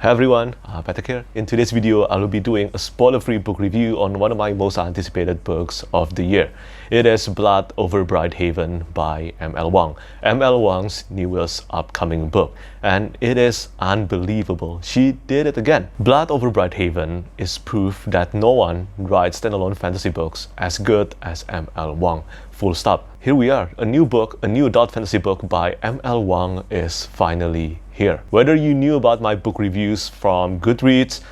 Hi everyone, Petrik here. In today's video, I will be doing a spoiler-free book review on one of my most anticipated books of the year. It is Blood Over Bright Haven by M.L. Wang. M.L. Wang's newest upcoming book. And it is unbelievable. She did it again. Blood Over Bright Haven is proof that no one writes standalone fantasy books as good as M.L. Wang. Full stop. Here we are. A new book, a new adult fantasy book by M.L. Wang is finally here. Whether you knew about my book reviews from Goodreads,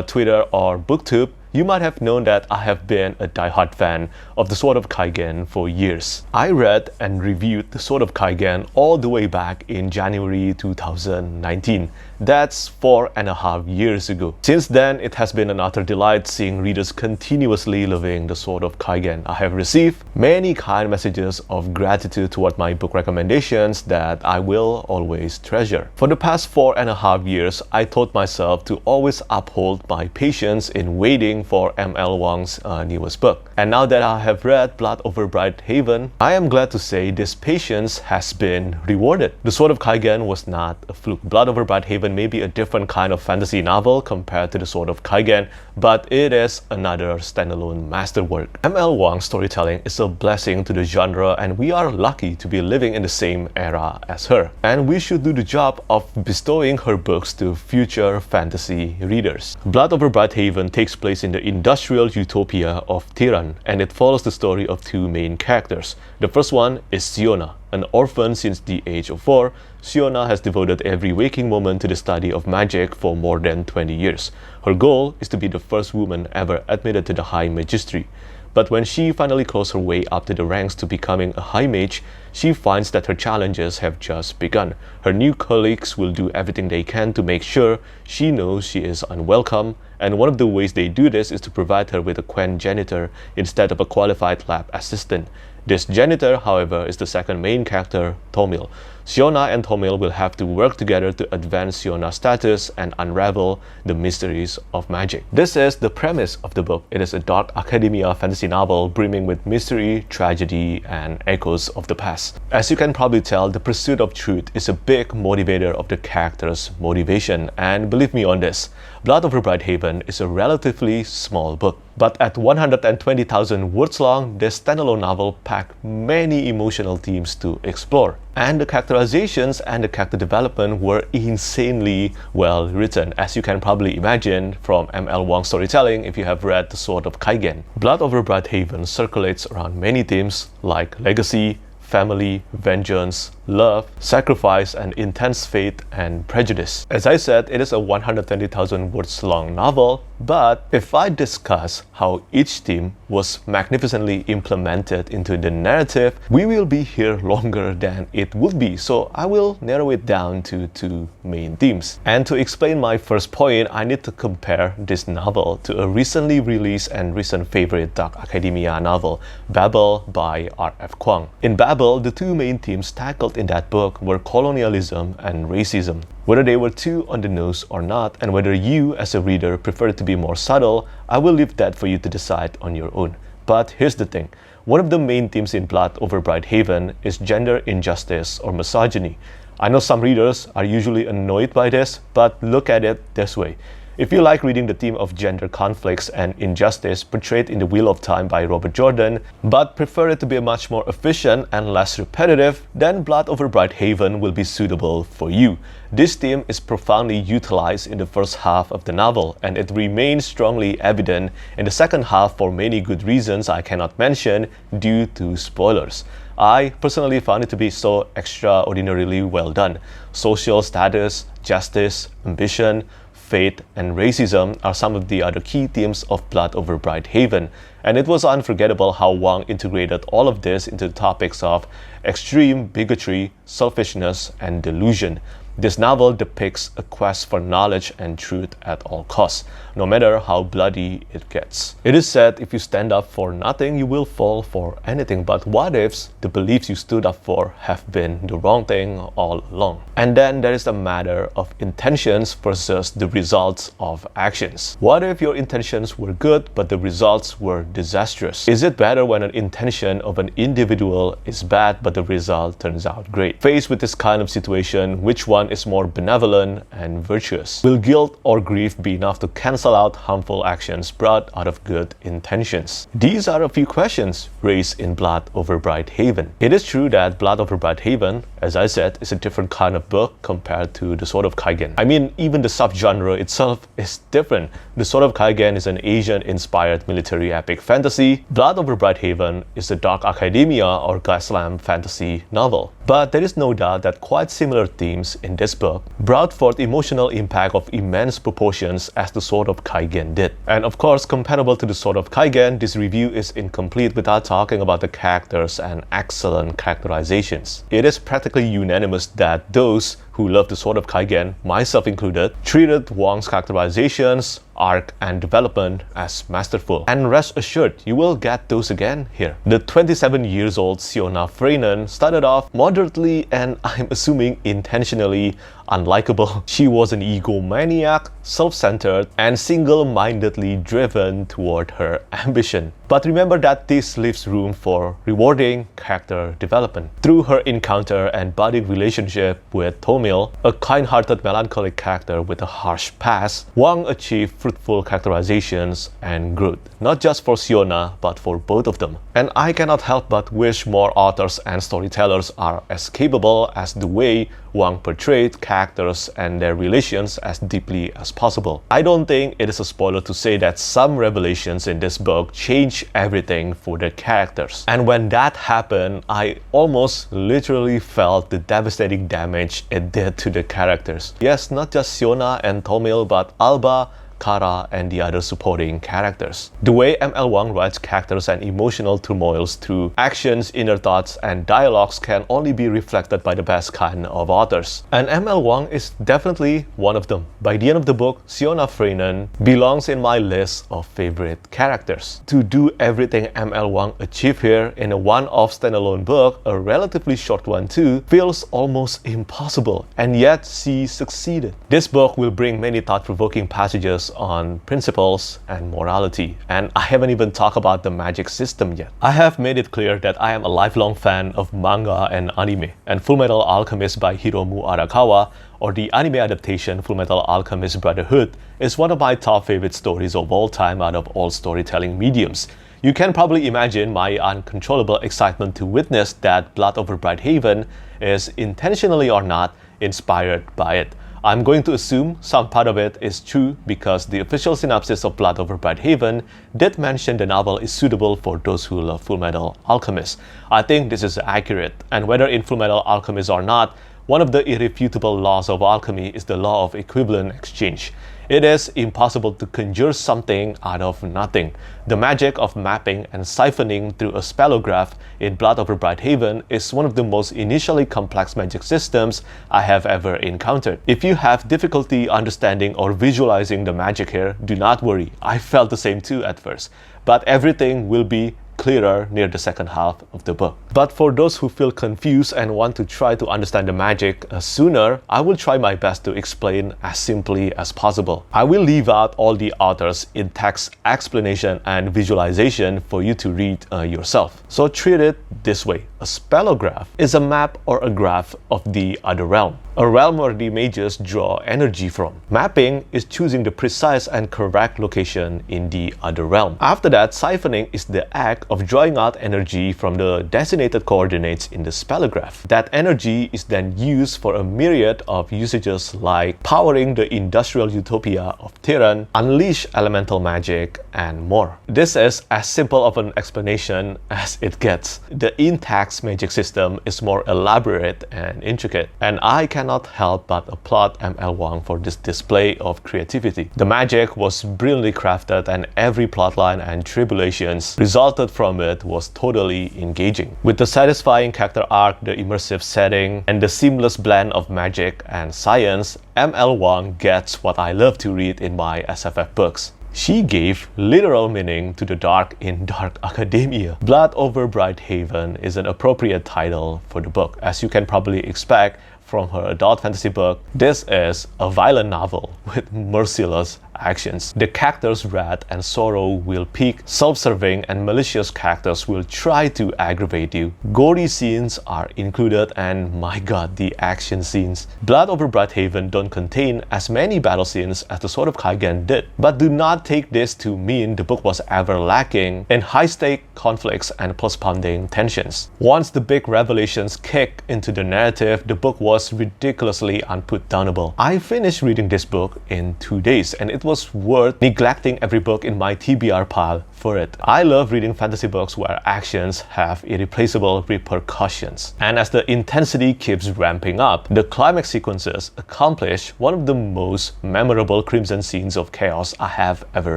Twitter, or BookTube, you might have known that I have been a die-hard fan of the Sword of Kaigen for years. I read and reviewed the Sword of Kaigen all the way back in January 2019. That's 4.5 years ago. Since then, it has been an utter delight seeing readers continuously loving the Sword of Kaigen. I have received many kind messages of gratitude toward my book recommendations that I will always treasure. For the past 4.5 years, I taught myself to always uphold my patience in waiting for M.L. Wang's newest book. And now that I have read Blood Over Bright Haven, I am glad to say this patience has been rewarded. The Sword of Kaigen was not a fluke. Blood Over Bright Haven may be a different kind of fantasy novel compared to the Sword of Kaigen, but it is another standalone masterwork. M.L. Wang's storytelling is a blessing to the genre, and we are lucky to be living in the same era as her. And we should do the job of bestowing her books to future fantasy readers. Blood Over Bright Haven takes place in the industrial utopia of Tehran, and it follows the story of two main characters. The first one is Siona. An orphan since the age of 4, Siona has devoted every waking moment to the study of magic for more than 20 years. Her goal is to be the first woman ever admitted to the High Magistry. But when she finally claws her way up to the ranks to becoming a High Mage, she finds that her challenges have just begun. Her new colleagues will do everything they can to make sure she knows she is unwelcome, and one of the ways they do this is to provide her with a Quen janitor instead of a qualified lab assistant. This janitor, however, is the second main character, Tomil. Siona and Tomil will have to work together to advance Siona's status and unravel the mysteries of magic. This is the premise of the book. It is a dark academia fantasy novel brimming with mystery, tragedy, and echoes of the past. As you can probably tell, the pursuit of truth is a big motivator of the character's motivation, and believe me on this, Blood Over Bright Haven is a relatively small book. But at 120,000 words long, this standalone novel packed many emotional themes to explore. And the characterizations and the character development were insanely well written, as you can probably imagine from M.L. Wang's storytelling if you have read The Sword of Kaigen. Blood Over Bright Haven circulates around many themes like legacy, family, vengeance, love, sacrifice, and intense faith and prejudice. As I said, it is a 120,000 words long novel, but if I discuss how each theme was magnificently implemented into the narrative, we will be here longer than it would be, so I will narrow it down to two main themes. And to explain my first point, I need to compare this novel to a recently released and recent favorite dark academia novel, Babel by R.F. Kuang. In Babel, the two main themes tackled in that book were colonialism and racism. Whether they were too on the nose or not, and whether you as a reader prefer it to be more subtle, I will leave that for you to decide on your own. But here's the thing. One of the main themes in Blood Over Bright Haven is gender injustice or misogyny. I know some readers are usually annoyed by this, but look at it this way. If you like reading the theme of gender conflicts and injustice portrayed in The Wheel of Time by Robert Jordan, but prefer it to be much more efficient and less repetitive, then Blood Over Bright Haven will be suitable for you. This theme is profoundly utilized in the first half of the novel, and it remains strongly evident in the second half for many good reasons I cannot mention due to spoilers. I personally found it to be so extraordinarily well done. Social status, justice, ambition, faith, and racism are some of the other key themes of Blood Over Bright Haven, and it was unforgettable how Wang integrated all of this into the topics of extreme bigotry, selfishness, and delusion. This novel depicts a quest for knowledge and truth at all costs, no matter how bloody it gets. It is said if you stand up for nothing, you will fall for anything, but what if the beliefs you stood up for have been the wrong thing all along? And then there is a matter of intentions versus the results of actions. What if your intentions were good, but the results were disastrous? Is it better when an intention of an individual is bad, but the result turns out great? Faced with this kind of situation, which one one is more benevolent and virtuous? Will guilt or grief be enough to cancel out harmful actions brought out of good intentions? These are a few questions raised in Blood over Bright Haven. It is true that Blood over Bright Haven, as I said, is a different kind of book compared to the Sword of Kaigen. I mean, even the subgenre itself is different. The Sword of Kaigen is an Asian-inspired military epic fantasy. Blood over Bright Haven is a dark academia or Gaslam fantasy novel. But there is no doubt that quite similar themes in this book brought forth emotional impact of immense proportions as the Sword of Kaigen did. And of course, comparable to the Sword of Kaigen, this review is incomplete without talking about the characters and excellent characterizations. It is practically unanimous that those who love the Sword of Kaigen, myself included, treated Wang's characterizations, arc, and development as masterful. And rest assured, you will get those again here. The 27 years old Siona Freinen started off moderately and I'm assuming intentionally unlikable. She was an egomaniac, self-centered, and single-mindedly driven toward her ambition. But remember that this leaves room for rewarding character development. Through her encounter and budding relationship with Tomil, a kind-hearted melancholic character with a harsh past, Wang achieved fruitful characterizations and growth, not just for Siona, but for both of them. And I cannot help but wish more authors and storytellers are as capable as the way Wang portrayed characters and their relations as deeply as possible. I don't think it is a spoiler to say that some revelations in this book change everything for the characters. And when that happened, I almost literally felt the devastating damage it did to the characters. Yes, not just Siona and Tomil, but Alba, Kara, and the other supporting characters. The way M.L. Wang writes characters and emotional turmoils through actions, inner thoughts, and dialogues can only be reflected by the best kind of authors. And M.L. Wang is definitely one of them. By the end of the book, Siona Freinen belongs in my list of favorite characters. To do everything M.L. Wang achieved here in a one-off standalone book, a relatively short one too, feels almost impossible, and yet she succeeded. This book will bring many thought-provoking passages on principles and morality, and I haven't even talked about the magic system yet. I have made it clear that I am a lifelong fan of manga and anime, and Fullmetal Alchemist by Hiromu Arakawa, or the anime adaptation Fullmetal Alchemist Brotherhood, is one of my top favorite stories of all time out of all storytelling mediums. You can probably imagine my uncontrollable excitement to witness that Blood over Bright Haven is, intentionally or not, inspired by it. I'm going to assume some part of it is true because the official synopsis of Blood over Bright Haven did mention the novel is suitable for those who love Fullmetal Alchemist. I think this is accurate, and whether in Fullmetal Alchemist or not, one of the irrefutable laws of alchemy is the law of equivalent exchange. It is impossible to conjure something out of nothing. The magic of mapping and siphoning through a spellograph in Blood over Bright Haven is one of the most initially complex magic systems I have ever encountered. If you have difficulty understanding or visualizing the magic here, do not worry. I felt the same too at first. But everything will be clearer near the second half of the book. But for those who feel confused and want to try to understand the magic sooner, I will try my best to explain as simply as possible. I will leave out all the author's in-text explanation and visualization for you to read yourself. So treat it this way. A spellograph is a map or a graph of the other realm, a realm where the mages draw energy from. Mapping is choosing the precise and correct location in the other realm. After that, siphoning is the act of drawing out energy from the designated coordinates in the spellograph. That energy is then used for a myriad of usages like powering the industrial utopia of Tyrann, unleash elemental magic, and more. This is as simple of an explanation as it gets. The in-text magic system is more elaborate and intricate, and I cannot help but applaud M.L. Wang for this display of creativity. The magic was brilliantly crafted, and every plotline and tribulations resulted from it was totally engaging. With the satisfying character arc, the immersive setting, and the seamless blend of magic and science, M.L. Wang gets what I love to read in my SFF books. She gave literal meaning to the dark in Dark Academia. Blood over Bright Haven is an appropriate title for the book. As you can probably expect, from her adult fantasy book, this is a violent novel with merciless actions. The characters' wrath and sorrow will peak, self-serving and malicious characters will try to aggravate you. Gory scenes are included, and my god, the action scenes. Blood over Brighthaven don't contain as many battle scenes as the Sword of Kaigen did, but do not take this to mean the book was ever lacking in high-stake conflicts and plus-pounding tensions. Once the big revelations kick into the narrative, the book was ridiculously unputdownable. I finished reading this book in 2 days, and it was worth neglecting every book in my TBR pile for it. I love reading fantasy books where actions have irreplaceable repercussions. And as the intensity keeps ramping up, the climax sequences accomplish one of the most memorable crimson scenes of chaos I have ever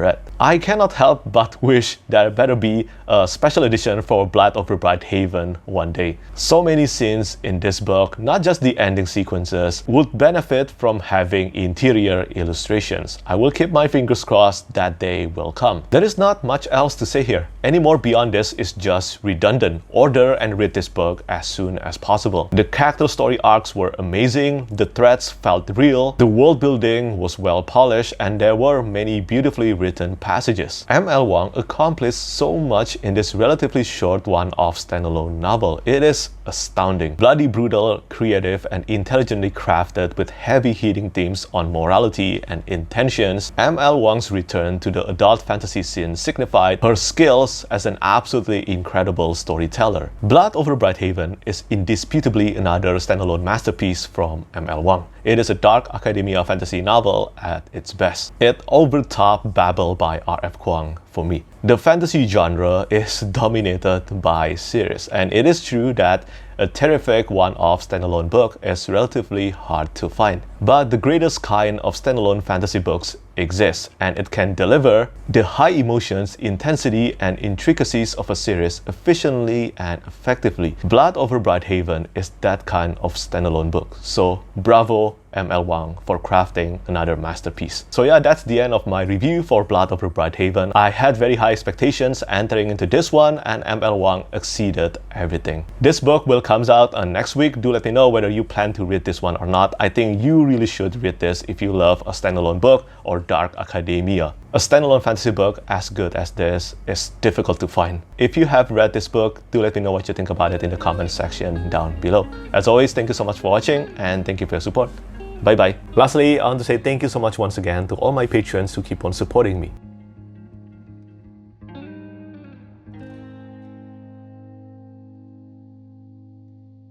read. I cannot help but wish there better be a special edition for Blood over Brighthaven one day. So many scenes in this book, not just the ending sequences, would benefit from having interior illustrations. I will keep my fingers crossed that day will come. There is not much else to say here. Any more beyond this is just redundant. Order and read this book as soon as possible. The character story arcs were amazing, the threats felt real, the world building was well polished, and there were many beautifully written passages. M.L. Wang accomplished so much in this relatively short one-off standalone novel. It is astounding. Bloody brutal, creative, and intelligently crafted with heavy-hitting themes on morality and intentions, M.L. Wang's return to the adult fantasy scene signified her skills as an absolutely incredible storyteller. Blood over Brighthaven is indisputably another standalone masterpiece from M.L. Wang. It is a dark academia fantasy novel at its best. It overtopped Babel by R.F. Kuang for me. The fantasy genre is dominated by series, and it is true that a terrific one-off standalone book is relatively hard to find. But the greatest kind of standalone fantasy books exists, and it can deliver the high emotions, intensity, and intricacies of a series efficiently and effectively. Blood over Brighthaven is that kind of standalone book. So bravo M.L. Wang for crafting another masterpiece. So yeah, that's the end of my review for Blood over Brighthaven. I had very high expectations entering into this one, and M.L. Wang exceeded everything. This book will come out next week. Do let me know whether you plan to read this one or not. I think you really should read this if you love a standalone book or dark academia. A standalone fantasy book as good as this is difficult to find. If you have read this book, do let me know what you think about it in the comment section down below. As always, thank you so much for watching, and thank you for your support. Bye bye. Lastly, I want to say thank you so much once again to all my patrons who keep on supporting me.